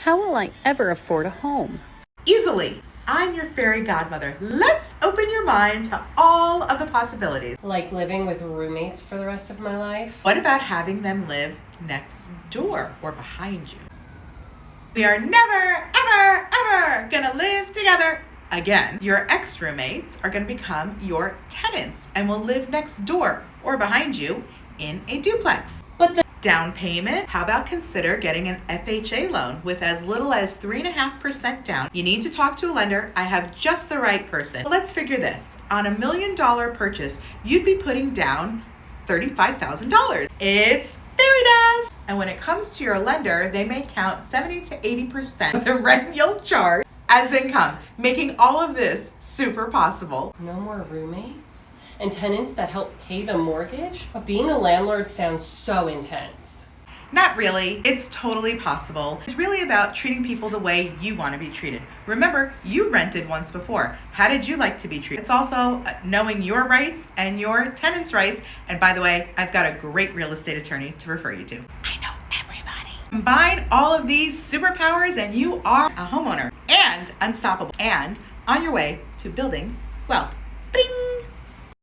How will I ever afford a home? Easily. I'm your fairy godmother. Let's open your mind to all of the possibilities. Like living with roommates for the rest of my life? What about having them live next door or behind you? We are never, ever, ever gonna live together again. Your ex-roommates are gonna become your tenants and will live next door or behind you in a duplex. But the Down payment? How about consider getting an FHA loan with as little as 3.5% down? You need to talk to a lender. I have just the right person. Let's figure this. On $1 million purchase, you'd be putting down $35,000. It's fairy dust! And when it comes to your lender, they may count 70 to 80% of the rent you'll charge as income, making all of this super possible. no more roommates? And tenants that help pay the mortgage? But being a landlord sounds so intense. Not really. It's totally possible. It's really about treating people the way you want to be treated. Remember, you rented once before. How did you like to be treated? It's also knowing your rights and your tenants' rights. And by the way, I've got a great real estate attorney to refer you to. I know everybody. Combine all of these superpowers and you are a homeowner and unstoppable and on your way to building wealth. Bing!